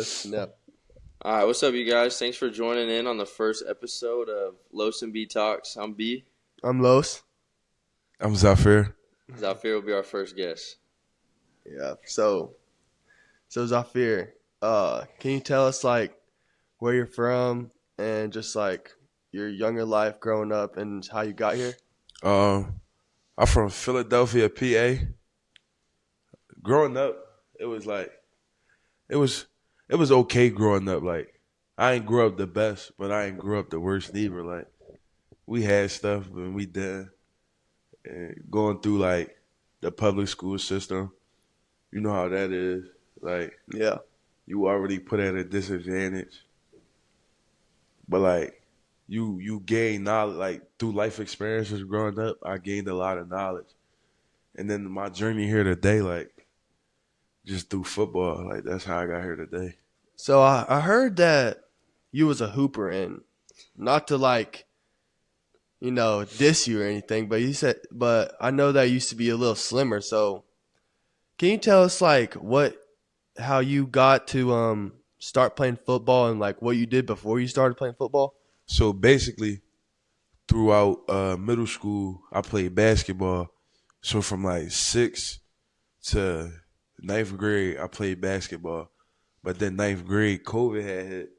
Snap. All right, what's up, you guys? Thanks for joining in on the first episode of Los and B Talks. I'm B. I'm Los. I'm Zafir. Zafir will be our first guest. Yeah. So Zafir, can you tell us like where you're from and just like your younger life growing up and how you got here? I'm from Philadelphia, PA. Growing up, it was okay growing up. Like, I ain't grew up the best, but I ain't grew up the worst neither. Like, we had stuff and we didn't. And going through like the public school system, you know how that is. Like, Yeah. you already put at a disadvantage. But like, you gain knowledge, like through life experiences growing up, I gained a lot of knowledge. And then my journey here today, like, just through football, like that's how I got here today. So I heard that you was a hooper, and not to like, diss you or anything, but I know that you used to be a little slimmer. So can you tell us like how you got to start playing football and like what you did before you started playing football? So basically, throughout middle school, I played basketball. So from like 6th to 9th grade, I played basketball. But then 9th grade, COVID had hit.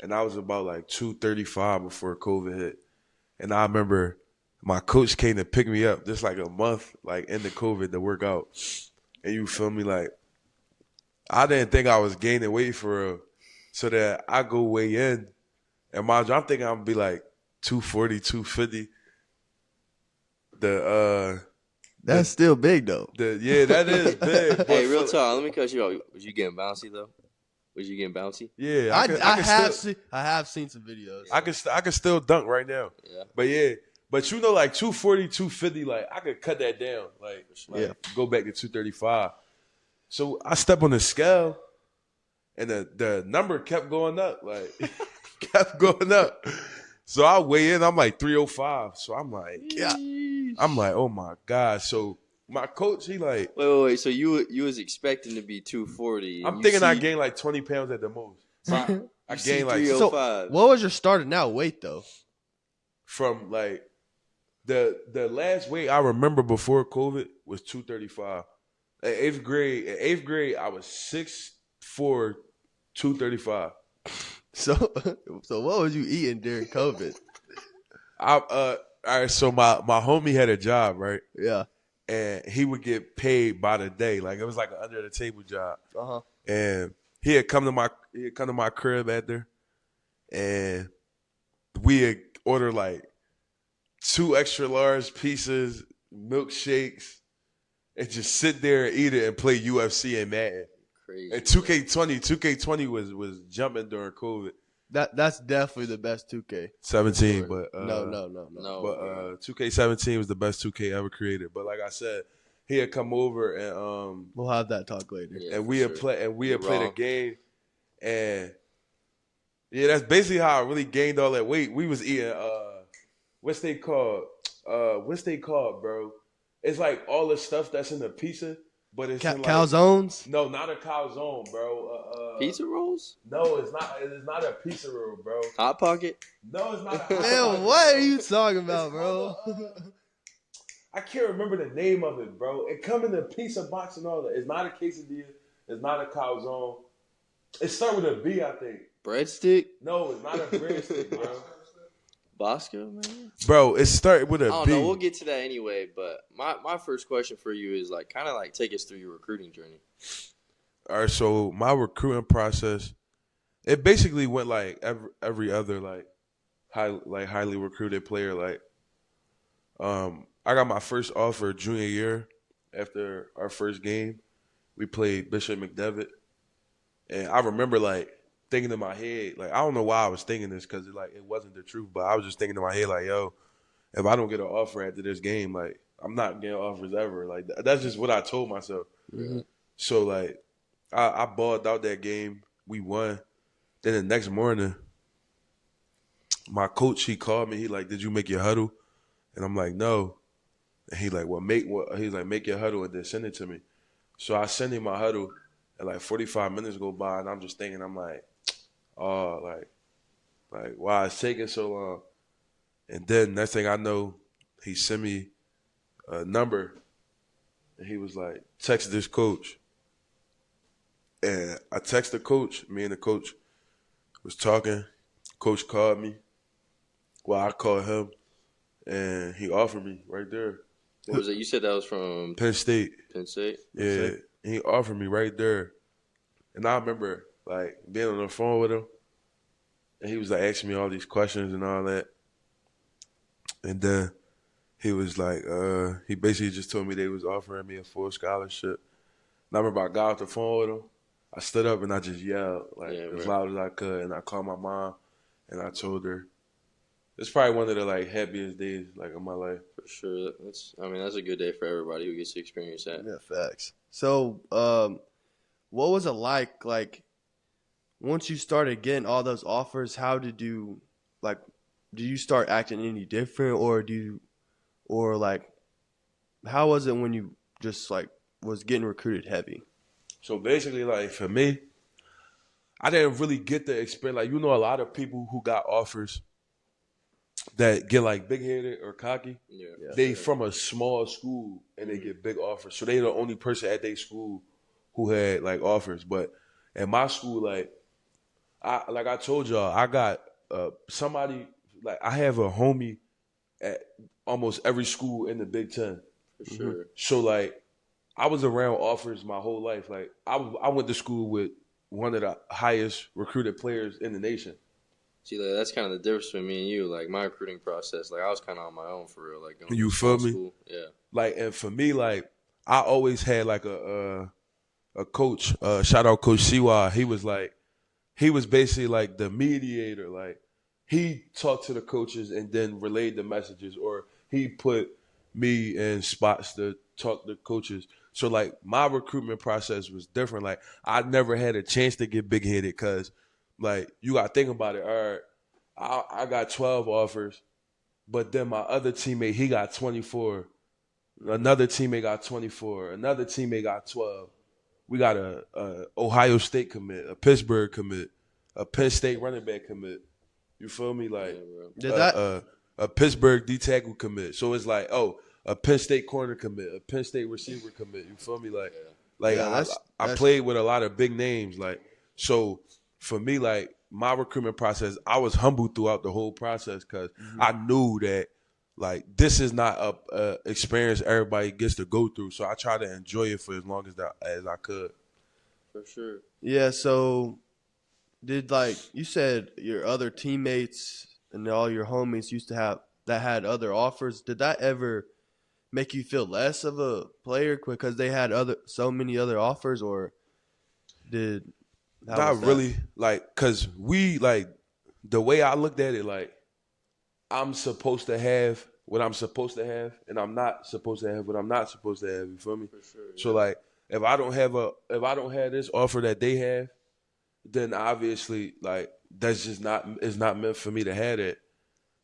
And I was about like 235 before COVID hit. And I remember my coach came to pick me up just like a month, like into COVID to work out. And you feel me? Like, I didn't think I was gaining weight for real. So that I go weigh in. And mind you, I'm thinking I'm going to be like 240, 250. That's still big though. Yeah, that is big. Hey, real talk. Let me cut you off. Was you getting bouncy though? Was you getting bouncy? Yeah, I have seen some videos. I can still dunk right now. Yeah. But yeah, like 240, 250, like I could cut that down. Like go back to 235. So I step on the scale, and the number kept going up, like kept going up. So I weigh in, I'm like 305. So I'm like, oh my God. So my coach, he like, wait. So you was expecting to be 240. I'm thinking I gained like 20 pounds at the most. I gained like 305. So what was your starting out weight though? From like the last weight I remember before COVID was 235. In eighth grade, I was 6'4", 235. So what was you eating during COVID? All right, so my homie had a job, right? Yeah. And he would get paid by the day. Like it was like an under the table job. Uh-huh. And he had come to my crib after, and we had ordered like 2 extra large pieces, milkshakes, and just sit there and eat it and play UFC and Madden. Crazy. And 2K20 was jumping during COVID. That's definitely the best 2K. 17, but No. But 2K17 was the best 2K ever created. But like I said, he had come over and we'll have that talk later. Yeah, and we had played a game, and yeah, that's basically how I really gained all that weight. We was eating what's they called, bro? It's like all the stuff that's in the pizza, but it's in like, calzones. No, not a calzone, bro. Pizza rolls? No, it's not. It's not a pizza roll, bro. Hot Pocket? No, it's not. Man, what are you talking about, bro? I can't remember the name of it, bro. It come in a pizza box and all that. It's not a quesadilla. It's not a calzone. It start with a B, I think. Breadstick? No, it's not a breadstick, bro. Bosco, man? Bro, it started with a B. I don't know. We'll get to that anyway. But my first question for you is like kind of like take us through your recruiting journey. All right, so my recruiting process, it basically went like every other like highly recruited player. Like, I got my first offer junior year after our first game. We played Bishop McDevitt, and I remember like thinking in my head, like I don't know why I was thinking this because it wasn't the truth, but I was just thinking in my head like, yo, if I don't get an offer after this game, like I'm not getting offers ever. Like that's just what I told myself. Mm-hmm. So like I balled out that game. We won. Then the next morning, my coach, he called me. He like, did you make your huddle? And I'm like, no. And he like, make your huddle and then send it to me. So I sent him my huddle, And like 45 minutes go by, and I'm just thinking, I'm like, oh, like why it's taking so long? And then next thing I know, he sent me a number, and he was like, text this coach. And I texted the coach. Me and the coach was talking. Coach called me. Well, I called him, and he offered me right there. What was it? You said that was from Penn State. Penn State? Yeah, and he offered me right there. And I remember like being on the phone with him, and he was like asking me all these questions and all that. And then he was like, he basically just told me they was offering me a full scholarship. And I remember I got off the phone with him. I stood up and I just yelled as loud as I could, and I called my mom and I told her. It's probably one of the like happiest days like of my life. For sure. That's a good day for everybody who gets to experience that. Yeah, facts. So, what was it like once you started getting all those offers? How did you like? Do you start acting any different, or like, how was it when you just like was getting recruited heavy? So basically, like for me, I didn't really get the experience. Like a lot of people who got offers that get like big headed or cocky. Yeah. They from a small school and they get big offers. So they the only person at their school who had like offers. But at my school, like I told y'all, I got somebody like I have a homie at almost every school in the Big Ten. For sure. So like I was around offers my whole life. Like I went to school with one of the highest recruited players in the nation. See, like, that's kind of the difference between me and you. Like, my recruiting process, like, I was kind of on my own for real. Like, going You to feel me? school. Yeah. Like, and for me, like, I always had like a coach. Shout out Coach Siwa. He was basically like the mediator. Like, he talked to the coaches and then relayed the messages, or he put me in spots to talk to coaches. So like, my recruitment process was different. Like, I never had a chance to get big headed because. Like, you got to think about it. All right, I got 12 offers, but then my other teammate, he got 24. Another teammate got 24. Another teammate got 12. We got a Ohio State commit, a Pittsburgh commit, a Penn State running back commit. You feel me? Like, a Pittsburgh D-tackle commit. So it's like, a Penn State corner commit, a Penn State receiver commit. You feel me? I played with a lot of big names. Like, so for me, like, my recruitment process, I was humble throughout the whole process because I knew that, like, this is not a experience everybody gets to go through. So I try to enjoy it for as long as I could. For sure. Yeah, so did, like, you said your other teammates and all your homies used to have that had other offers. Did that ever make you feel less of a player because they had so many other offers, or did not really, like, because we, like, the way I looked at it, like, I'm supposed to have what I'm supposed to have, and I'm not supposed to have what I'm not supposed to have. You feel me? For sure. Yeah. So like, if I don't have this offer that they have, then obviously, like, that's just it's not meant for me to have it.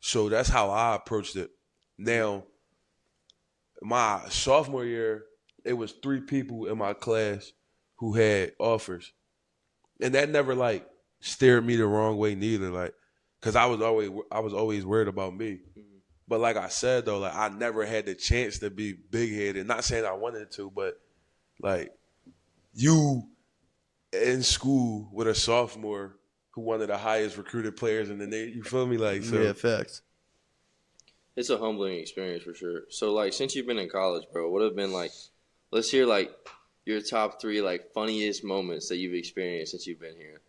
So that's how I approached it. Now, my sophomore year, it was 3 people in my class who had offers. And that never like steered me the wrong way neither, like, cause I was always worried about me. Mm-hmm. But like I said though, like I never had the chance to be big headed. Not saying I wanted to, but like you in school with a sophomore who one of the highest recruited players in the nation. You feel me? Like, so yeah, facts. It's a humbling experience for sure. So like, since you've been in college, bro, what have been like? Let's hear like your top 3 like funniest moments that you've experienced since you've been here.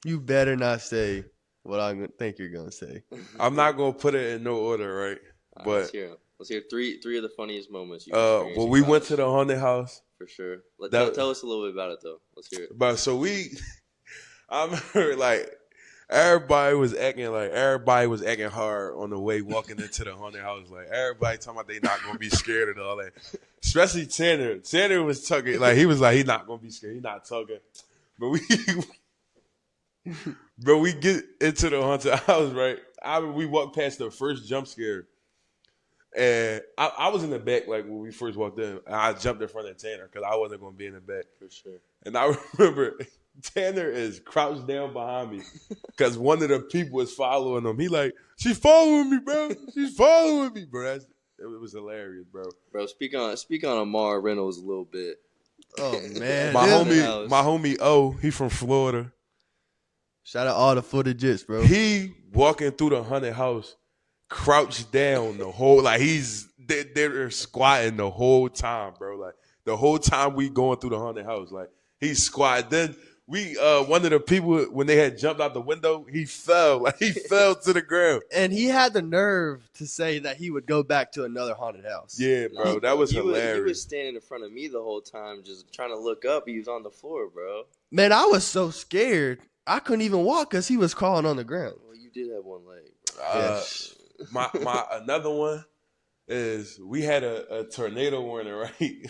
You better not say what I think you're gonna say. I'm not gonna put it in no order, right? But let's hear three of the funniest moments you've experienced. Well, we went to the haunted house. For sure. Tell us a little bit about it though. Let's hear it. But so I remember like everybody was acting hard on the way walking into the haunted house. Like everybody talking about they not gonna be scared and all that. Especially Tanner. Tanner was talking like he was like he not gonna be scared. He not talking. But we get into the haunted house, right? We walk past the first jump scare, And I was in the back like when we first walked in. And I jumped in front of Tanner because I wasn't going to be in the back. For sure. And I remember Tanner is crouched down behind me because one of the people was following him. He like, she's following me, bro. She's following me, bro. It was hilarious, bro. Bro, speak on Amar Reynolds a little bit. Oh man, My House. homie O, he from Florida. shout out all the footages, bro. He walking through the haunted house, crouched down the whole like they're squatting the whole time, bro. Like the whole time we going through the haunted house, like he's squatting. Then we one of the people when they had jumped out the window, he fell to the ground. And he had the nerve to say that he would go back to another haunted house. Yeah, bro, that was He hilarious. was standing in front of me the whole time, just trying to look up. He was on the floor, bro. Man, I was so scared. I couldn't even walk because he was crawling on the ground. Well, you did have one leg, bro. Yes. My another one is we had a tornado warning, right?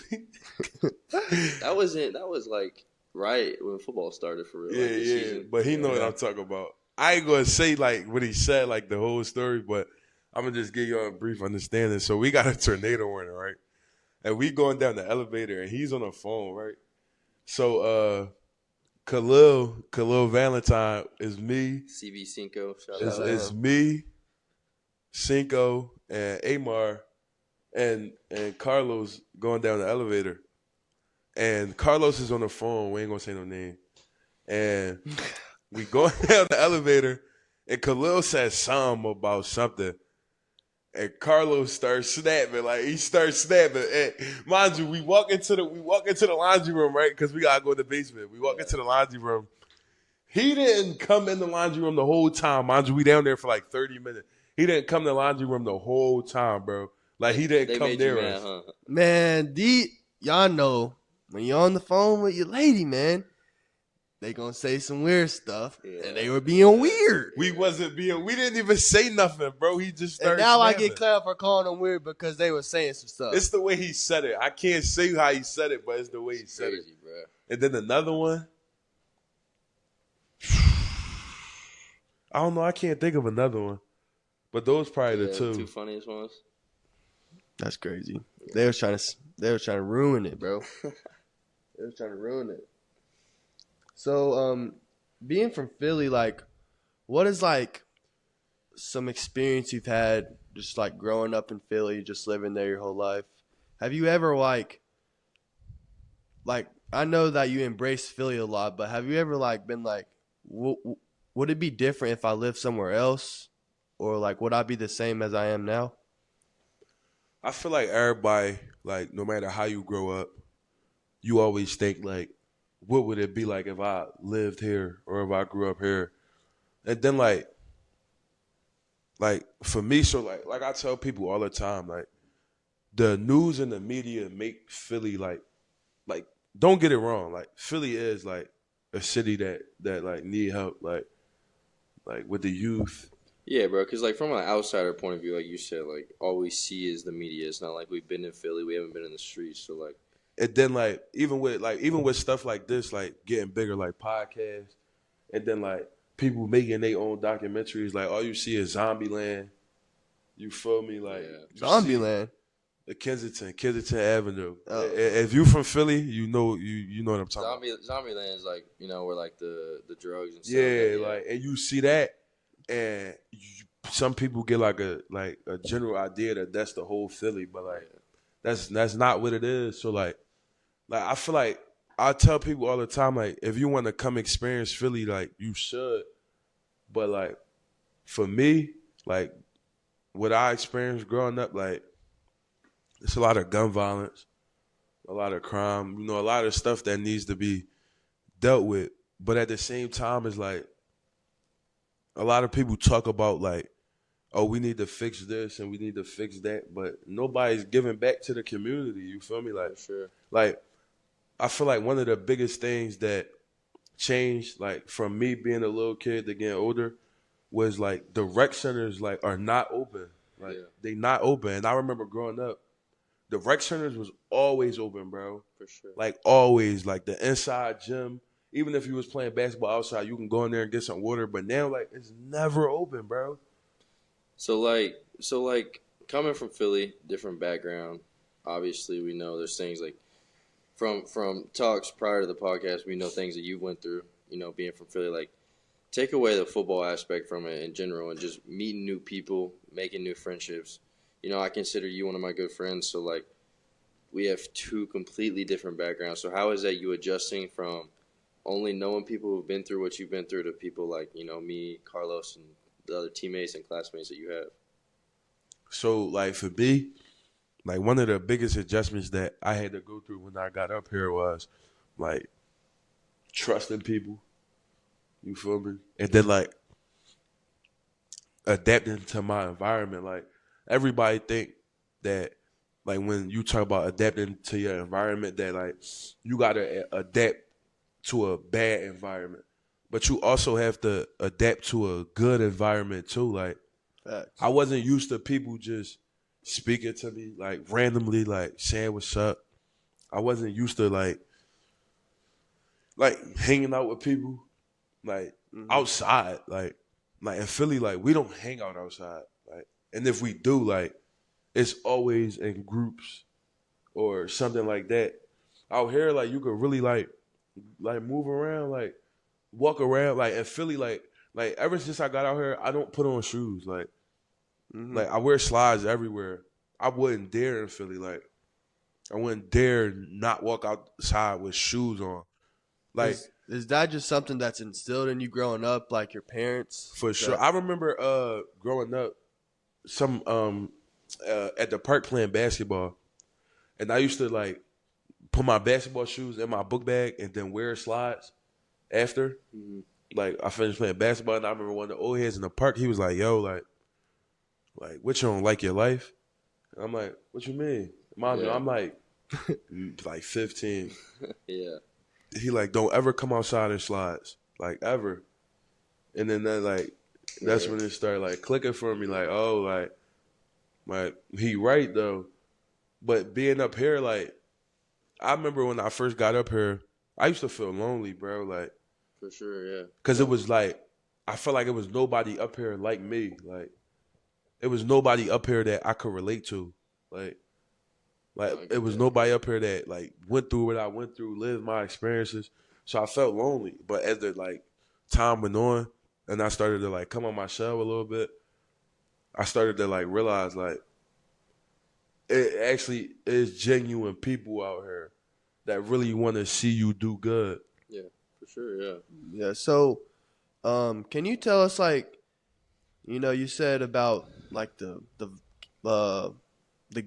That was like right when football started for real. Yeah, like, the yeah. season. But he know what I'm talking about. I ain't gonna say like what he said, like the whole story, but I'm gonna just give you a brief understanding. So we got a tornado warning, right? And we going down the elevator, and he's on the phone, right? So Khalil Valentine is me. CB Cinco, shout It's, out. it's me, Cinco, and Amar, and Carlos going down the elevator. And Carlos is on the phone. We ain't gonna say no name. And we going down the elevator, and Khalil says something about something. And Carlos starts snapping, like he starts snapping. And mind you, we walk into the laundry room, right? Because we gotta go to the basement. We walk into the laundry room. He didn't come in the laundry room the whole time. Mind you, we down there for like 30 minutes. He didn't come to the laundry room the whole time, bro. Like he didn't They come made you near mad, us. huh? Man, y'all know when you're on the phone with your lady, man, they gonna say some weird stuff, Yeah. and they were being weird. We didn't even say nothing, bro. He just started And now I snapping. get clout for calling them weird because they were saying some stuff. It's the way he said it. I can't say how he said it, but it's the way he said it. Crazy, bro. And then another one. I don't know. I can't think of another one. But those probably the two. Two funniest ones. That's crazy. They were trying to ruin it, bro. They were trying to ruin it. So, being from Philly, like, what is like some experience you've had just like growing up in Philly, just living there your whole life? Have you ever like I know that you embrace Philly a lot, but have you ever like been like, would it be different if I lived somewhere else, or like would I be the same as I am now? I feel like everybody, like, no matter how you grow up, you always think, like, what would it be like if I lived here or if I grew up here? And then, like for me, so, like I tell people all the time, like, the news and the media make Philly, like, don't get it wrong. Like, Philly is, like, a city that like, need help, like with the youth. Yeah, bro. Because like from an outsider point of view, like you said, like all we see is the media. It's not like we've been in Philly. We haven't been in the streets. So like, And then like even with stuff like this, like getting bigger, like podcasts, and then like people making their own documentaries, like all you see is Zombieland. You feel me? Like Yeah. Zombieland. the Kensington Avenue. Oh. If you from Philly, you know what I'm talking about. Zombieland is like where like the drugs and stuff. Yeah, like and you see that, and some people get like a general idea that that's the whole Philly, but like that's not what it is. So like I feel like I tell people all the time, like if you want to come experience Philly, like you should. But like for me, like what I experienced growing up, like it's a lot of gun violence, a lot of crime, a lot of stuff that needs to be dealt with. But at the same time, it's like a lot of people talk about like, oh, we need to fix this and we need to fix that, but nobody's giving back to the community. You feel me? Like, For sure. Like, I feel like one of the biggest things that changed, like, from me being a little kid to getting older, was like the rec centers like are not open. Like they not open. And I remember growing up, the rec centers was always open, bro. For sure. Like always, like the inside gym. Even if you was playing basketball outside, you can go in there and get some water. But now, like, it's never open, bro. So like, coming from Philly, different background. Obviously, we know there's things like from talks prior to the podcast, we know things that you went through. Being from Philly, like take away the football aspect from it in general, and just meeting new people, making new friendships. I consider you one of my good friends, so like we have two completely different backgrounds. So how is that you adjusting from only knowing people who've been through what you've been through to people like me, Carlos, and the other teammates and classmates that you have? So like for me, like one of the biggest adjustments that I had to go through when I got up here was like trusting people. You feel me? And then like adapting to my environment. Like everybody think that like when you talk about adapting to your environment that like you gotta adapt to a bad environment. But you also have to adapt to a good environment too. Like Facts. I wasn't used to people just speaking to me like randomly, like saying what's up. I wasn't used to like hanging out with people like outside. Like in Philly, like we don't hang out outside. Like and if we do, like it's always in groups or something like that. Out here, like you could really like move around, like walk around. Like in Philly, like ever since I got out here, I don't put on shoes. Like I wear slides everywhere. I wouldn't dare in Philly. Like I wouldn't dare not walk outside with shoes on. Like Is that just something that's instilled in you growing up, like your parents? for sure. I remember growing up, some at the park playing basketball, and I used to like put my basketball shoes in my book bag and then wear slides after. Like I finished playing basketball, and I remember one of the old heads in the park. He was like, "Yo, like what you don't like your life?" And I'm like, "What you mean?" Mom, Yeah. I'm like 15. Yeah. He like, "Don't ever come outside in slides, like ever." And then that's Yeah. when it started like clicking for me, like, oh, like he right though. But being up here, like I remember when I first got up here, I used to feel lonely, bro. Like, For sure, yeah. cause it was like I felt like it was nobody up here like me. Like, it was nobody up here that I could relate to. Like I it get was that. nobody up here that like went through what I went through, lived my experiences. So I felt lonely. But as the like time went on, and I started to like come on my shell a little bit, I started to like realize like it actually is genuine people out here that really want to see you do good. Yeah, for sure, yeah. Yeah. So, can you tell us like, you said about like the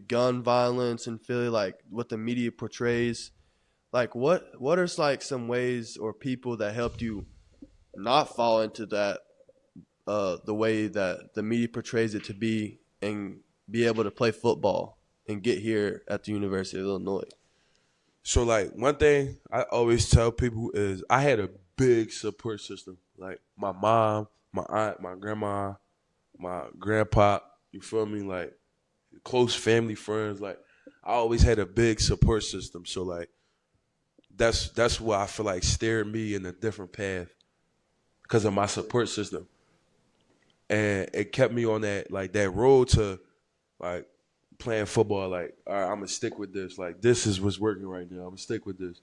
gun violence in Philly, like what the media portrays. Like, what are like some ways or people that helped you not fall into that the way that the media portrays it to be, and be able to play football and get here at the University of Illinois? So like one thing I always tell people is I had a big support system. Like my mom, my aunt, my grandma, my grandpa, you feel me? Like close family friends. Like I always had a big support system. So like that's what I feel like steered me in a different path because of my support system. And it kept me on that road to like playing football. Like, all right, I'm gonna stick with this. Like, this is what's working right now. I'm gonna stick with this.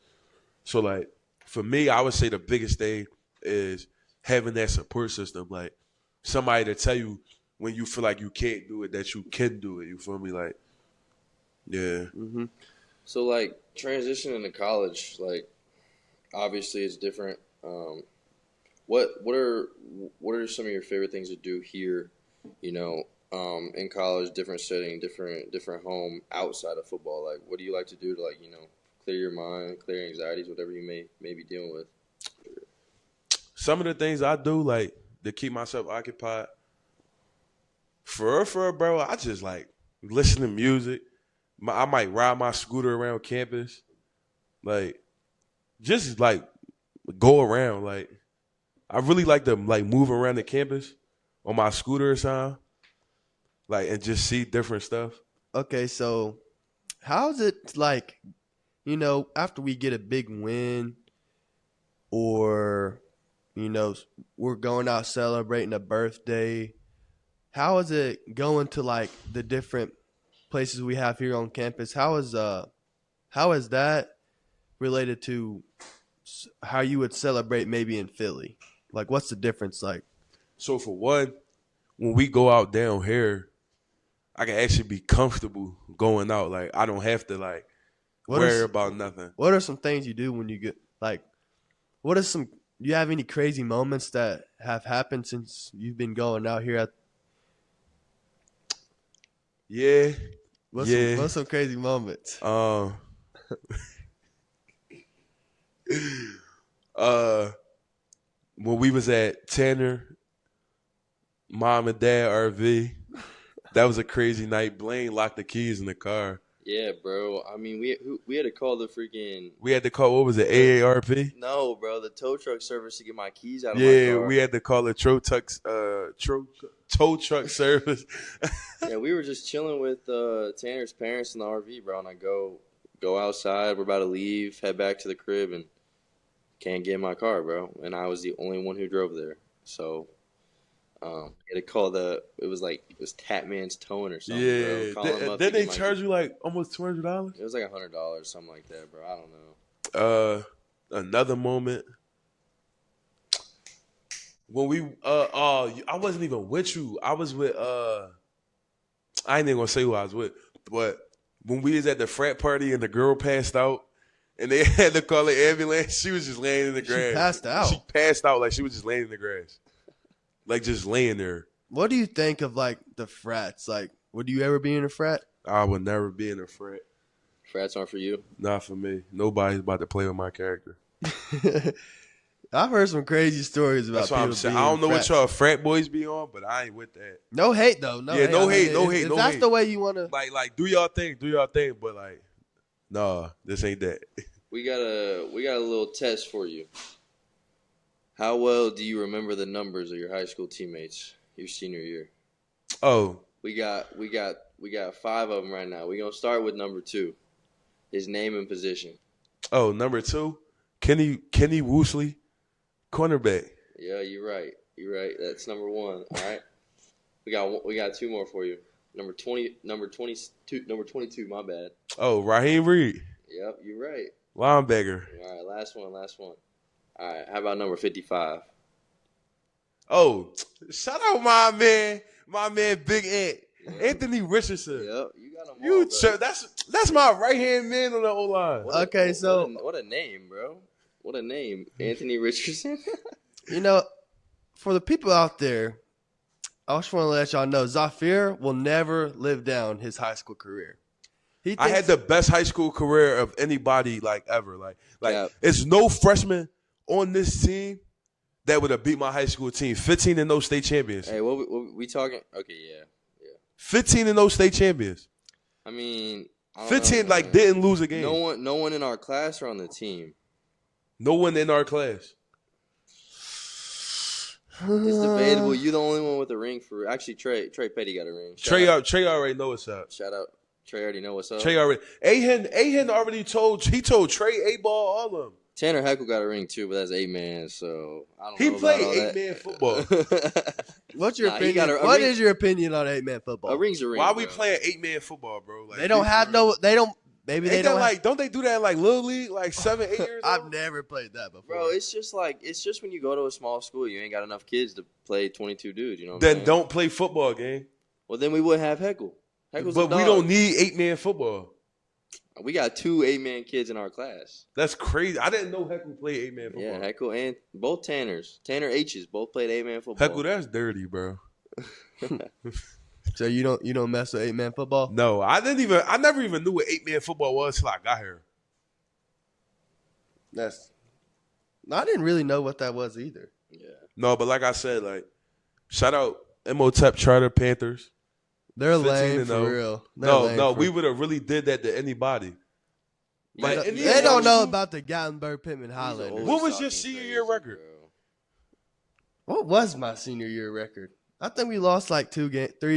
So, like, for me, I would say the biggest thing is having that support system. Like, somebody to tell you when you feel like you can't do it that you can do it. You feel me? Like, yeah. So, like, transitioning to college, like, obviously it's different. What are some of your favorite things to do here? In college, different setting, different home outside of football. Like, what do you like to do to like clear your mind, clear anxieties, whatever you may be dealing with? Some of the things I do, like, to keep myself occupied, for real, bro, I just, like, listen to music. I might ride my scooter around campus. Like, just, like, go around. Like, I really like to, like, move around the campus on my scooter or something. Like, and just see different stuff. Okay, so how's it like, after we get a big win, or, we're going out celebrating a birthday, how is it going to like the different places we have here on campus? How is that related to how you would celebrate maybe in Philly? Like, what's the difference? Like, So for one, when we go out down here, I can actually be comfortable going out. Like I don't have to like what are worry about nothing. what are some things you do when you get like? What are some? Do you have any crazy moments that have happened since you've been going out here? Yeah, What's some crazy moments? Uh, when we was at Tanner, mom and dad RV, that was a crazy night. Blaine locked the keys in the car. Yeah, bro. I mean, we had to call the freaking. We had to call, what was it, AARP? No, bro, the tow truck service to get my keys out of my Yeah, car. we had to call the tow truck service. Yeah, we were just chilling with Tanner's parents in the RV, bro. And I go outside. We're about to leave, head back to the crib, and can't get in my car, bro. And I was the only one who drove there. So, I had to call it was Tatman's Towing or something, bro. Yeah. Call him up Then to they get charge you like almost $200? It was like $100, something like that, bro. I don't know. Another moment. When we I wasn't even with you. I was with I ain't even gonna say who I was with, but when we was at the frat party and the girl passed out and they had to call the ambulance, she was just laying in the grass. She passed out. She passed out like she was just laying in the grass. Like just laying there. What do you think of like the frats? Like, would you ever be in a frat? I would never be in a frat. Frats aren't for you. Not for me. Nobody's about to play with my character. I've heard some crazy stories about That's what people I'm saying. being I don't know frats. what y'all frat boys be on, but I ain't with that. No hate though. No Yeah, hate. no I mean, hate, no if- hate, If no that's hate. the way you want to. Like do y'all thing, but like, nah, this ain't that. We got a little test for you. How well do you remember the numbers of your high school teammates your senior year? Oh, We got 5 of them right now. We're gonna start with number 2. His name and position. number 2, Kenny Woosley, cornerback. Yeah, you're right. That's number 1. All right. We got 2 more for you. Number 22. My bad. Oh, Raheem Reed, Yep, you're right. linebacker. All right, last one. All right, how about number 55? Oh, shout out my man, Big Ant, Anthony Richardson. Yep, you got them all, You, bro. that's my right hand man on the O line. Okay, so What a name, bro. What a name. Anthony Richardson. you know, for the people out there, I just want to let y'all know Zafir will never live down his high school career. He I had thinks- the best high school career of anybody like ever. Like Yeah. it's no freshman on this team that would have beat my high school team. 15 and 0 state champions. Hey, what we talking? Okay, yeah. 15 and 0 state champions. I mean, I don't 15 know, like man. didn't lose a game. No one in our class or on the team. No one in our class. It's debatable. You the only one with a ring for. Actually, Trey Petty got a ring. Trey already know what's up. Shout out. Trey already know what's up. Trey already. Ahen already told Trey A-ball all of them. Tanner Heckle got a ring too, but that's 8-man. So I don't know. He about played all that. 8-man football. What's your Nah, he opinion? got a What ring- is your opinion on 8-man football? A ring's a ring. Why we bro. playing 8-man football, bro? Like, They don't have no. They don't. Maybe they Ain't that don't. like, don't they do that in like Little League, like 7, 8 years I've old? never played that before. Bro, it's just when you go to a small school, you ain't got enough kids to play 22 dudes. You know what I'm Then saying? don't play football, gang. Well, then we wouldn't have Heckle. Heckle's But a we dog. don't need 8-man football. We got 2 8-man kids in our class. That's crazy. I didn't know Heckle played 8-man football. Yeah, Heckle and both Tanners. Tanner H's both played 8-man football. Heckle, that's dirty, bro. So you don't mess with 8-man football? No, I never even knew what 8-man football was till I got here. I didn't really know what that was either. Yeah. No, but like I said, like, shout out MOTEP Charter Panthers. They're 15 lame and for 0. real. They're lame No, for- we would have really did that to anybody. Like, They, and they these don't know old- about the Gatlinburg Pittman He's Highlanders. always What was your talking senior crazy, year record? bro. What was my senior year record? I think we lost like 3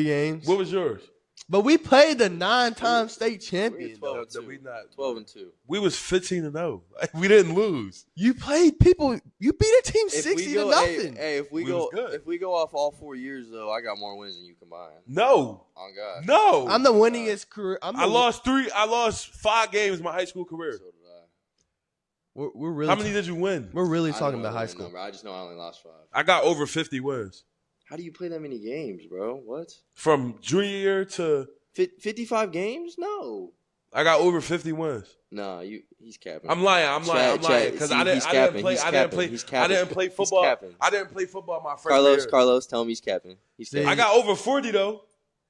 games. What was yours? But we played the 9-time state champion. We're Though. 12 and 2. we not 12 and 2. We was 15-0. Like, we didn't lose. You played people. You beat a team If 60 we go, to nothing. hey, if we We was go, good. if we go off all 4 years though, I got more wins than you combined. No. On God. No. I'm the winningest career. I lost 5 games in my high school career. So did I. We're really. How many did you win? We're really I talking don't know about high the school. number. I just know I only lost 5. I got over 50 wins. How do you play that many games, bro? What? From junior year to 55 games? No. I got over 50 wins. Nah, he's capping. I'm lying because see, I he's didn't capping, play. he's I didn't capping, play. he's I capping. didn't play He's football. capping. I didn't play football my freshman year. Carlos, tell him he's capping. He's See, capping. I got over 40 though.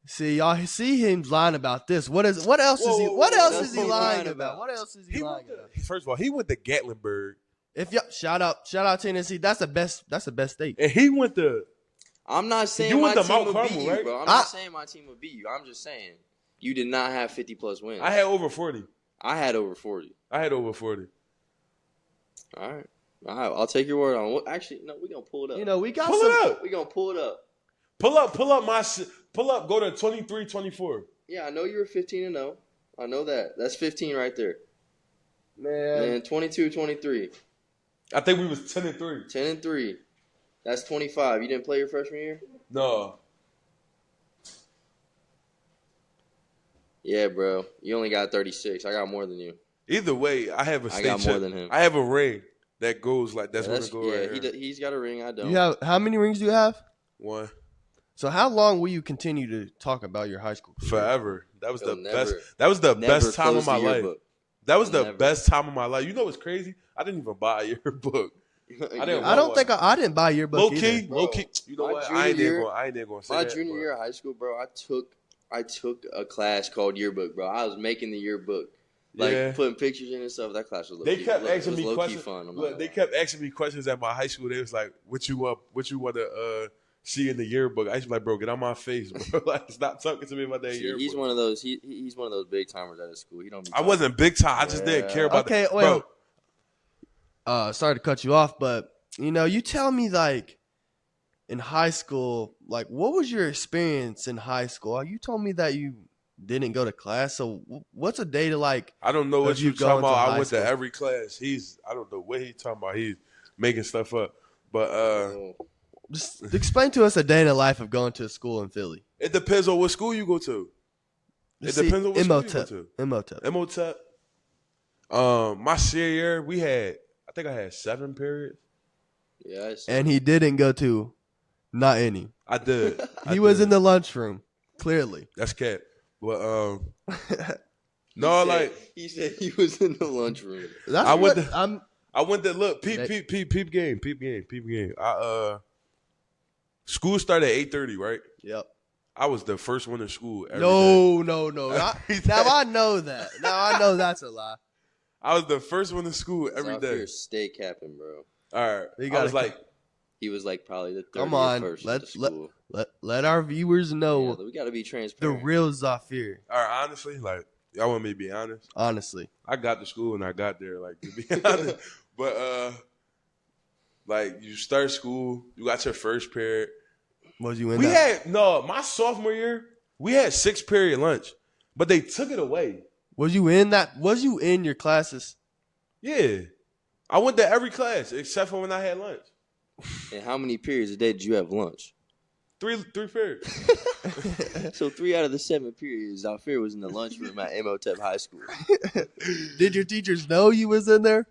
See, y'all see him lying about this. What else is he? What else is he lying about? What else is he lying about? First of all, he went to Gatlinburg, If y'all shout out Tennessee, that's the best state. and he went to. I'm not saying You my went to team Mount would Carmel, beat you, right? bro. I'm not saying my team would beat you. I'm just saying you did not have 50-plus wins. I had over 40. I had over 40. I had over 40. All right. I'll take your word on it. Actually, no, we're going to pull it up. You know, we got Pull some. it up. We're going to pull it up. Pull up. Go to 23-24. Yeah, I know you were 15-0. I know that. That's 15 right there. Man, And 22-23. I think we was 10-3. 10-3. That's 25. You didn't play your freshman year? No. Yeah, bro. You only got 36. I got more than you. Either way, I have a state got more check. than him. I have a ring that goes like that's Yeah, what it goes right here. he's got a ring. I don't. you have how many rings do you have? 1 So how long will you continue to talk about your high school career? forever. That was He'll the never- best. That was the Never best time close of my the life. yearbook. That was the Never. best time of my life. You know what's crazy? I didn't even buy a yearbook. didn't I don't think I didn't buy your book Low either. key, Bro, low key. You know my what? junior I ain't year- even gonna say My that. junior but- year of high school, bro, I took a class called yearbook, bro. I was making the yearbook, like Yeah. putting pictures in and stuff. That class was low They key, kept it asking was me low-key questions. fun. I'm not Look, gonna they lie. kept asking me questions at my high school. They was like, "What you want to see in the yearbook?" I used to be like, "Bro, get on my face, bro. Like, stop talking to me about that See, yearbook." he's one of those. He's one of those big timers out of school. He don't. Be I wasn't big time. I just didn't care about Okay, that. well, Bro, sorry to cut you off, but you tell me like in high school, like what was your experience in high school? You told me that you didn't go to class. So what's a day to like? I don't know what Of you you talking going to about. I high went school. to every class. I don't know what he talking about. He's making stuff up. But Just explain to us a day in the life of going to a school in Philly. it depends on what school you go to. It depends on what school you go to. Imhotep. Imhotep. My senior year, I think I had 7 periods. Yeah, And he didn't go to not any. I did. He was in the lunchroom, clearly. That's cat. But he said he was in the lunchroom. That's I what went to- I'm. I went to look peep game. School started at 8:30, right? Yep. I was the first one in school every day. No. Now I know that. Now I know that's a lie. I was the first one in school every day. Zafir stay capping, bro. All right. You I gotta was like, He was like probably the 30th Come on, person to school. let our viewers know Yeah, we got to be the transparent. real Zafir. all right, honestly, like, y'all want me to be honest? Honestly, I got to school and I got there, like, to be honest. But, like, you start school, you got your first period. was you in that? My sophomore year, we had 6-period lunch, but they took it away. Was you in that? Was you in your classes? Yeah. I went to every class except for when I had lunch. And how many periods a day did you have lunch? 3 periods. So 3 out of the 7 periods, Zafir was in the lunchroom at Imhotep High School. Did your teachers know you was in there?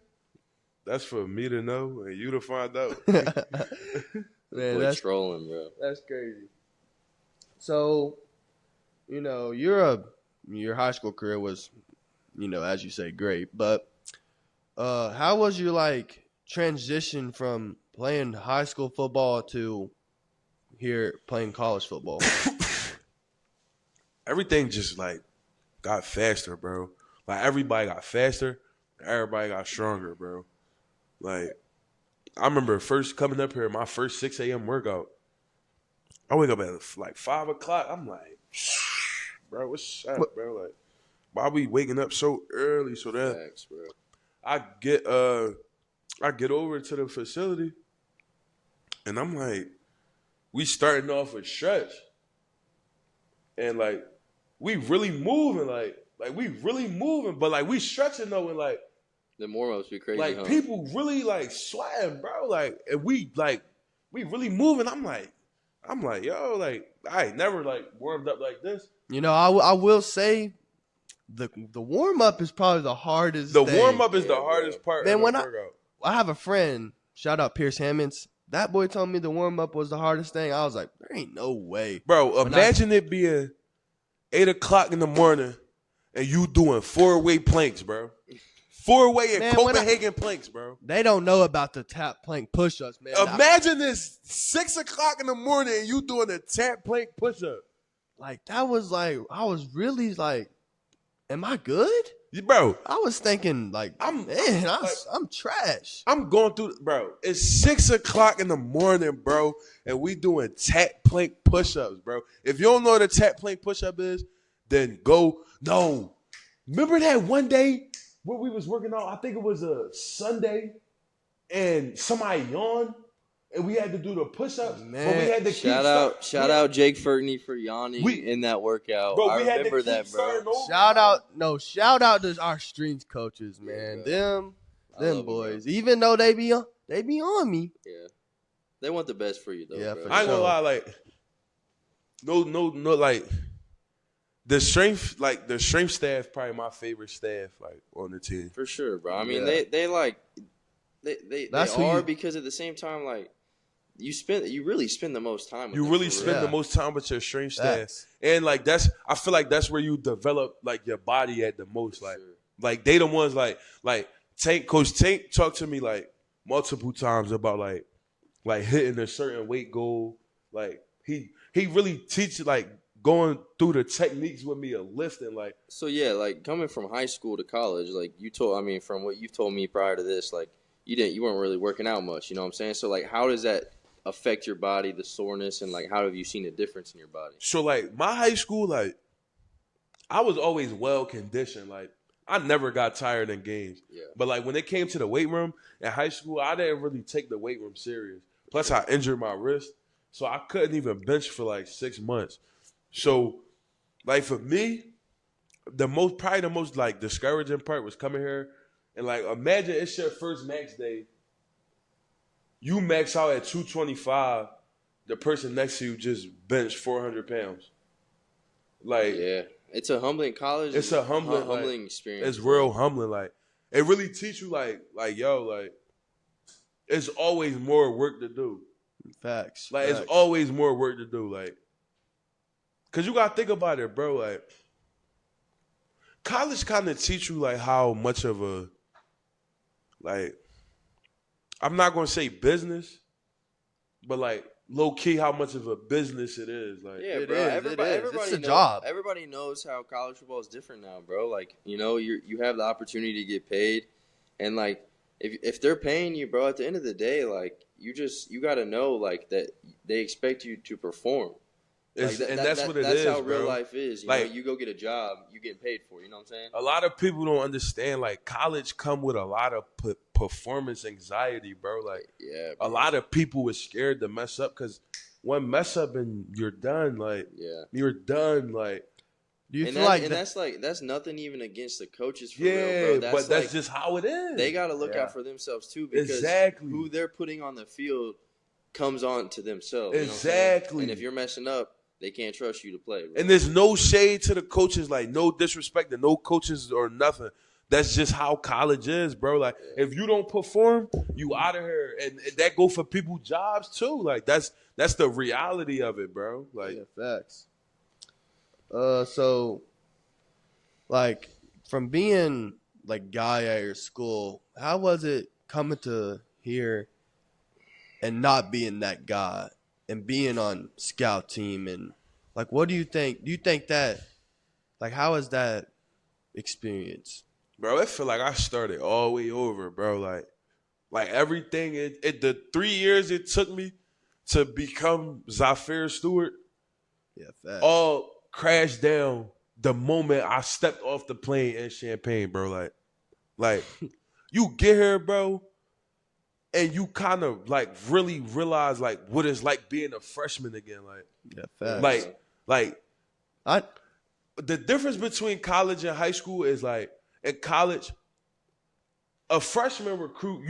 That's for me to know and you to find out. Man, Boy, trolling, bro. that's crazy. So, your high school career was, as you say, great. But how was your like transition from playing high school football to here playing college football? Everything just like got faster, bro. Like everybody got faster, everybody got stronger, bro. Like I remember first coming up here, my first 6 a.m. workout. I wake up at like 5 o'clock. I'm like, bro, what's up, bro? Like, why we waking up so early? So that Facts, bro. I get over to the facility, and I'm like, we starting off with stretch, and like we really moving, like we really moving, but like we stretching though, and like The warm-ups be crazy, like huh? people really like sweating, bro. Like and we really moving. I'm like, yo, like I ain't never like warmed up like this. You know, I will say the warm up is probably the hardest. The thing. warm up is the Yeah, hardest part Man, of the when workout. I have a friend, shout out Pierce Hammonds. That boy told me the warm up was the hardest thing. I was like, there ain't no way, Bro, imagine it being 8 o'clock in the morning and you doing 4-way planks, bro. 4-way and Man, Copenhagen planks, bro. They don't know about the tap plank push-ups, man. Imagine this 6 o'clock in the morning and you doing a tap plank push-up. Like, that was like, I was really like, am I good? Bro, I was thinking like, I'm trash. I'm going through, bro. It's 6 o'clock in the morning, bro, and we doing tap plank push-ups, bro. If you don't know what a tap plank push-up is, then go. No. Remember that one day where we was working out? I think it was a Sunday, and somebody yawned, and we had to do the push-ups. Man, but we had to Shout out Jake Furtney for yawning in that workout. Bro, I we had to remember keep that, bro. starting over. Shout out to our strength coaches, man. Yeah, I love Them them, boys. Even though they be on me. Yeah, they want the best for you, though. Yeah, bro. for I ain't gonna sure. lie, like no, like the strength staff probably my favorite staff like on the team. For sure, bro. I mean, Yeah. they That's who are you- because at the same time, like you really spend the most time. With You them, really for spend real. the most time with your strength staff, Facts. and like I feel like that's where you develop like your body at the most. Like, Sure. like they the ones like Coach Tank talked to me like multiple times about like hitting a certain weight goal. Like he really teaches like going through the techniques with me of lifting. Like So yeah, like coming from high school to college, like from what you've told me prior to this, like you weren't really working out much. You know what I'm saying? So like, how does that affect your body, the soreness, and like how have you seen a difference in your body? so, like my high school, like I was always well conditioned. Like I never got tired in games. Yeah. But like when it came to the weight room in high school, I didn't really take the weight room serious. Plus, I injured my wrist, so I couldn't even bench for like 6 months. So, like for me, probably the most like discouraging part was coming here and like imagine it's your first max day. You max out at 225. The person next to you just bench 400 pounds. Like Yeah, it's a humbling college. It's a humbling, humbling experience. it's real humbling. Like it really teach you like yo, like it's always more work to do. Facts. Like Facts. it's always more work to do. Like, cause you gotta think about it, bro. Like college kind of teach you like how much of a like I'm not gonna say business, but like low key how much of a business it is. Like Yeah, It bro. is, Everybody, it is. everybody It's a knows, job. Everybody knows how college football is different now, bro. Like, you have the opportunity to get paid, and like, if they're paying you, bro, at the end of the day, like, you got to know like that they expect you to perform. Like, that's what it is. That's how bro. real life is. Like- You go get a job, you getting paid for. You know what I'm saying? A lot of people don't understand. Like college come with a lot of performance anxiety, bro. Like Yeah, a bro. lot of people was scared to mess up because one mess up and you're done. Like Yeah. you're done. Like Do you And, feel that, like and that- that's nothing even against the coaches for yeah, real, bro. but that's like, just how it is. they got to look Yeah. out for themselves too, because Exactly. who they're putting on the field comes on to themselves. You know what I'm saying? Exactly. And if you're messing up, they can't trust you to play. Bro. And there's no shade to the coaches, like no disrespect to no coaches or nothing. That's just how college is, bro. Like if you don't perform, you out of here, and that go for people's jobs too. Like that's the reality of it, bro. Like yeah, facts. So, like, from being like guy at your school, how was it coming to here and not being that guy and being on scout team and like, what do you think? Do you think that, like, how is that experience? bro, I feel like I started all the way over, bro. Like everything, the 3 years it took me to become Zafir Stewart, Yeah, facts. all crashed down the moment I stepped off the plane in Champaign, bro. Like you get here, bro, and you kind of like really realize like what it's like being a freshman again. Yeah, facts. Like I the difference between college and high school is like in college, a freshman recruit,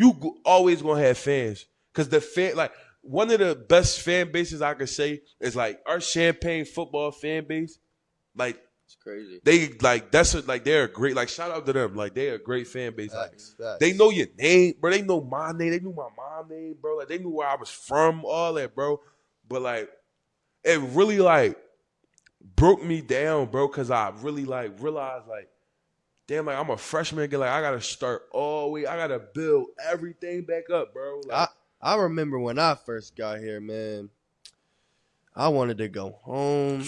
always gonna have fans because the fan like one of the best fan bases I could say is like our Champaign football fan base. Like It's crazy. they like they're a great like shout out to them like they're a great fan base. Facts. They know your name, bro. They know my name. They knew my mom's name, bro. Like they knew where I was from, all that, bro. But like it really like broke me down, bro, because I really like realized like, damn, like I'm a freshman again. Like I gotta start all the way. I gotta build everything back up, bro. Like, I remember when I first got here, man. I wanted to go home.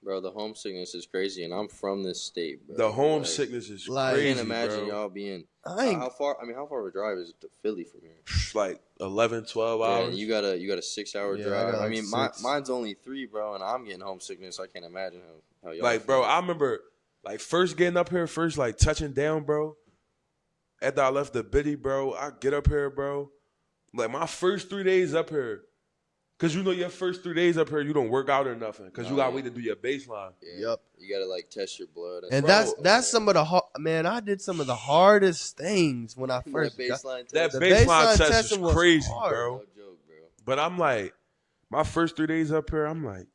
Bro, the homesickness is crazy, and I'm from this state, bro. the homesickness is like- crazy, I can't imagine bro. y'all being. I ain't, How far? I mean, how far of a drive is it to Philly from here? Like 11, 12 Yeah, hours. and you got a 6 hour Yeah, I drive. got I like mean, 6. mine's only 3, bro, and I'm getting homesickness. I can't imagine how y'all. Like, bro, I remember like first getting up here, first like touching down, bro. After I left the biddy, bro, I get up here, bro. Like my first 3 days up here, cause you know your first 3 days up here, you don't work out or nothing, cause you gotta wait to do your baseline. Yeah, Yep. You gotta like test your blood. and Bro, that's some of the man. I did some of the hardest things when I first got. baseline That test. The baseline baseline test testing is was crazy, hard. bro. No joke, bro. But I'm like, my first 3 days up here, I'm like,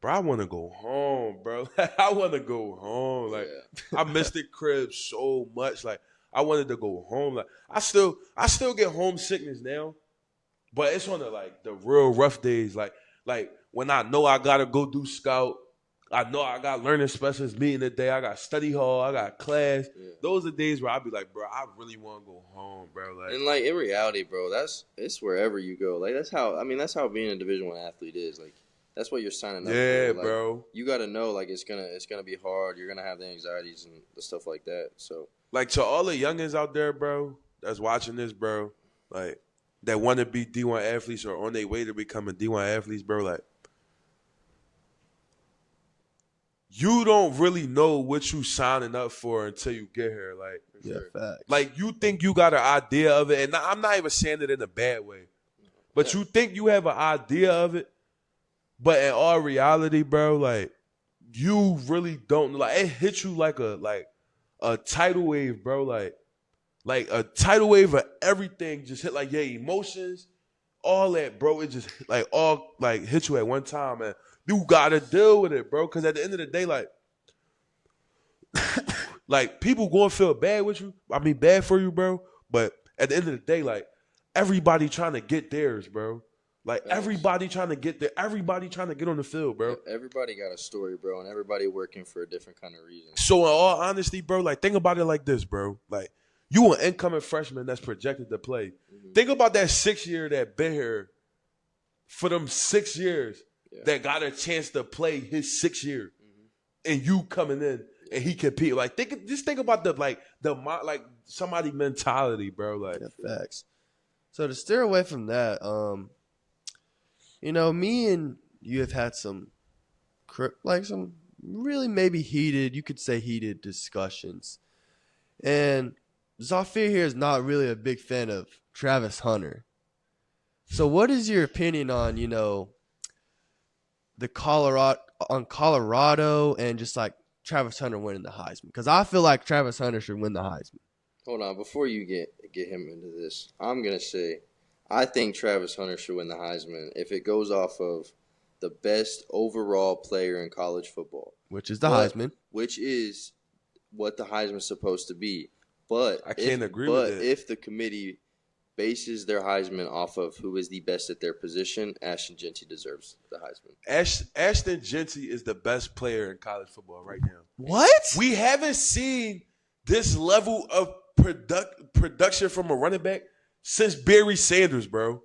bro, I want to go home, bro. I want to go home. Like, I missed the crib so much. Like, I wanted to go home. Like, I still get homesickness now, but it's on the real rough days. Like when I know I gotta go do scout, I know I got learning specialist meeting today. I got study hall. I got class. Yeah. Those are days where I be like, bro, I really want to go home, bro. Like, And like in reality, bro, it's wherever you go. Like that's how being a Division I athlete is. Like that's what you're signing up yeah, for. Like, bro. You got to know like it's gonna be hard. You're gonna have the anxieties and the stuff like that. So Like to all the youngins out there, bro, that's watching this, bro, like that want to be D1 athletes or on their way to becoming D1 athletes, bro, like you don't really know what you signing up for until you get here. Like, Yeah, facts. like you think you got an idea of it, and I'm not even saying it in a bad way, but you think you have an idea of it, but in all reality, bro, like you really don't. Like it hits you like a tidal wave, bro. Like a tidal wave of everything just hit like your emotions, all that, bro. It just like all like hit you at one time, man. You gotta deal with it, bro. Cause at the end of the day, like, like people gonna feel bad with you. I mean, bad for you, bro. But at the end of the day, like everybody trying to get theirs, bro. Like everybody trying to get there. Everybody trying to get on the field, bro. everybody got a story, bro, and everybody working for a different kind of reason. So in all honesty, bro, like think about it like this, bro. Like you an incoming freshman that's projected to play. Mm-hmm. Think about that 6 year that been here for them 6 years that got a chance to play his 6 year, and you coming in and he compete. Like just think about the somebody mentality, bro. Like Yeah, facts. So to steer away from that, you know, me and you have had some really maybe heated, you could say heated discussions. And Zafir here is not really a big fan of Travis Hunter. So what is your opinion on, you know, Colorado and just like Travis Hunter winning the Heisman? Because I feel like Travis Hunter should win the Heisman. Hold on, before you get him into this, I'm gonna say I think Travis Hunter should win the Heisman if it goes off of the best overall player in college football, Which is the Heisman. which is what the Heisman's supposed to be. But I can't agree with that. If the committee bases their Heisman off of who is the best at their position, Ashton Genty deserves the Heisman. Ashton Genty is the best player in college football right now. What? We haven't seen this level of production from a running back since Barry Sanders, bro.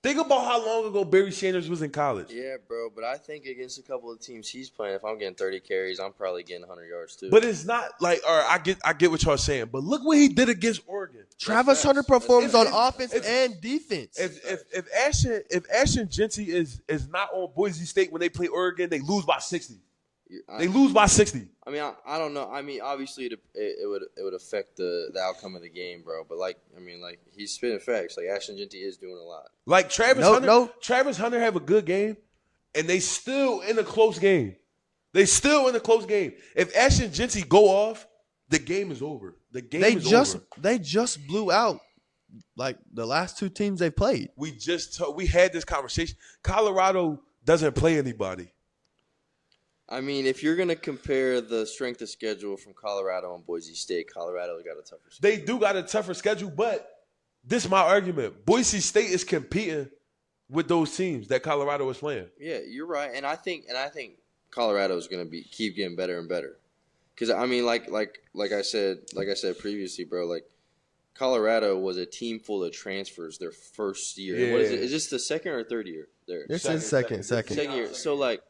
Think about how long ago Barry Sanders was in college. Yeah, bro, but I think against a couple of teams he's playing, if I'm getting 30 carries, I'm probably getting 100 yards too. But it's not like, all right, I get what y'all saying, but look what he did against Oregon. Travis Hunter performs on offense if- and defense. If Ashton Genty is not on Boise State when they play Oregon, they lose by 60. They lose by 60. I mean, I don't know. I mean, obviously it would affect the outcome of the game, bro. But he's spitting facts. Like Ashton Genty is doing a lot. Like Travis Hunter have a good game, and they still in a close game. They still in a close game. If Ashton Genty go off, the game is over. The game is over. They just blew out like the last two teams they played. We had this conversation. Colorado doesn't play anybody. I mean, if you're gonna compare the strength of schedule from Colorado and Boise State, Colorado got a tougher schedule. They do got a tougher schedule, but this is my argument. Boise State is competing with those teams that Colorado is playing. Yeah, you're right, and I think Colorado is gonna keep getting better and better. Because I mean, like I said previously, bro. Like Colorado was a team full of transfers their first year. Yeah. What is it? Is this the second or third year there? This is second. Second year. So like,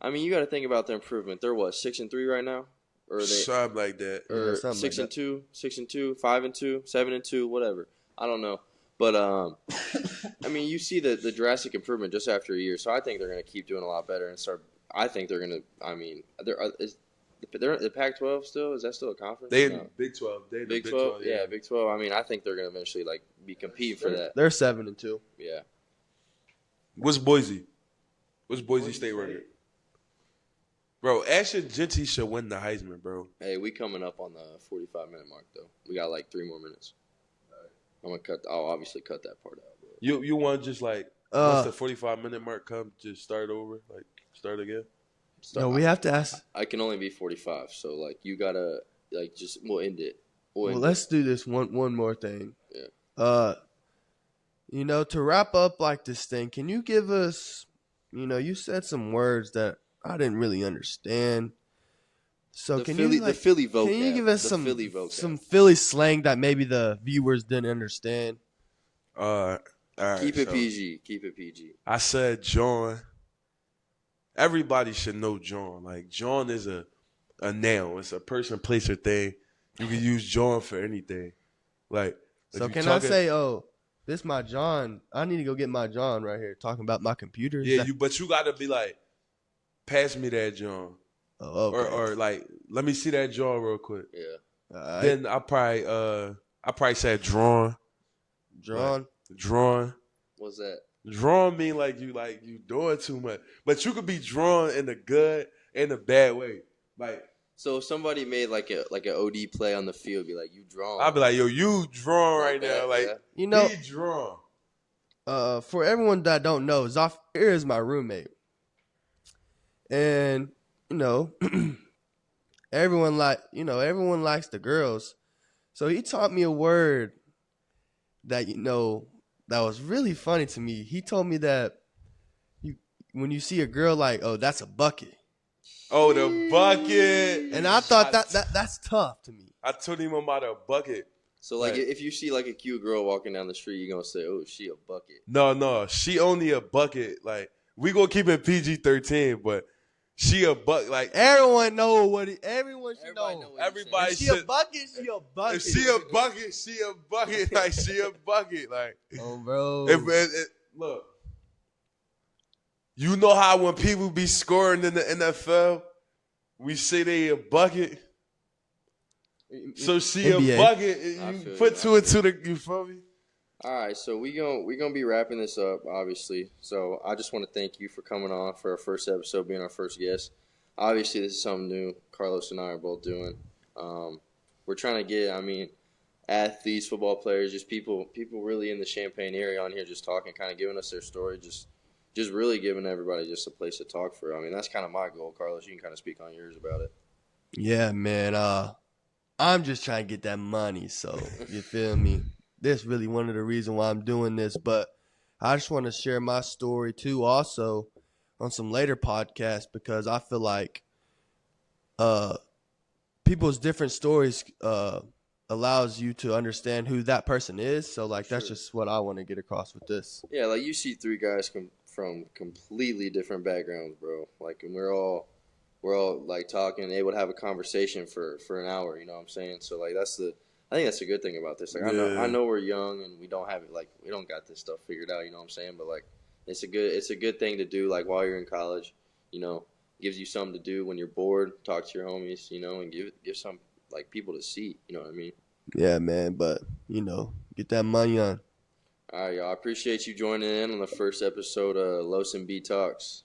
I mean, you got to think about the improvement. They're what 6-3 right now, or are they something like that, or Yeah, something 6-2, 6-2, 5-2, 7-2, whatever. I don't know, but I mean, you see the drastic improvement just after a year. So I think they're going to keep doing a lot better and start. I think they're going to. I mean, they're the Pac-12 still. Is that still a conference? They No. Big 12. They the Big 12, yeah, Big 12. I mean, I think they're going to eventually like be competing for that. They're 7-2. Yeah. What's Boise? What's Boise State record? Bro, Ashton Genty should win the Heisman, bro. Hey, we coming up on the 45-minute mark though. We got like 3 more minutes. I'm gonna cut. I'll obviously cut that part out. Bro. You want just like once the 45-minute mark come, just start over, like start again. No, we have to ask. I can only be 45, so like you gotta like just we'll end it. Well, let's do this one more thing. Yeah. To wrap up like this thing, can you give us, you said some words that I didn't really understand. So the Philly vocab. Can you give us some Philly vocab. some Philly slang that maybe the viewers didn't understand? All right, Keep it PG. Keep it PG. I said John. Everybody should know John. Like John is a noun. It's a person, place, or thing. You can use John for anything. Like so, can I say, this my John? I need to go get my John right here. Talking about my computer. Yeah, but you gotta be like, pass me that John. Oh, okay. Or like, let me see that John real quick. Yeah. Then I probably said drawn. Drawn. Like, drawn. What's that? Drawn mean like you doing too much. But you could be drawn in a good and a bad way. Like so if somebody made like an OD play on the field, be like, you drawn. I'll be like, yo, you drawn right now. Like be drawn. For everyone that don't know, Zafir is my roommate. And, everyone likes the girls. So he taught me a word that, that was really funny to me. He told me that when you see a girl like, oh, that's a bucket. Oh, the bucket. And I thought that's tough to me. I told him about a bucket. So like if you see like a cute girl walking down the street, you're gonna say, oh, she a bucket. No, she only a bucket. Like we gonna keep it PG-13, but she a bucket. Like everyone know what everyone should know. Everybody if she a bucket, she a bucket. If she a bucket, she a bucket. Like she a bucket. Like oh, bro. Look, you know how when people be scoring in the NFL, we say they a bucket. So she NBA. A bucket. You put two and two. You feel me? All right, so we gonna be wrapping this up, obviously. So I just want to thank you for coming on for our first episode, being our first guest. Obviously, this is something new. Carlos and I are both doing. We're trying to get, athletes, football players, just people really in the Champaign area on here, just talking, kind of giving us their story, just really giving everybody just a place to talk for. That's kind of my goal, Carlos. You can kind of speak on yours about it. Yeah, man. I'm just trying to get that money, so you feel me? This really one of the reasons why I'm doing this, but I just want to share my story too also on some later podcasts because I feel like people's different stories allows you to understand who that person is. So like that's just what I want to get across with this. Yeah, like you see 3 guys from completely different backgrounds, bro. Like and we're all like talking, able to have a conversation for an hour, you know what I'm saying? So like I think that's a good thing about this. Like I know we're young and we don't have it we don't got this stuff figured out, you know what I'm saying? But like it's a good thing to do like while you're in college, gives you something to do when you're bored, talk to your homies, and give some like people to see, you know what I mean? Yeah, man, but get that money on. All right, y'all. I appreciate you joining in on the first episode of Los and B Talks.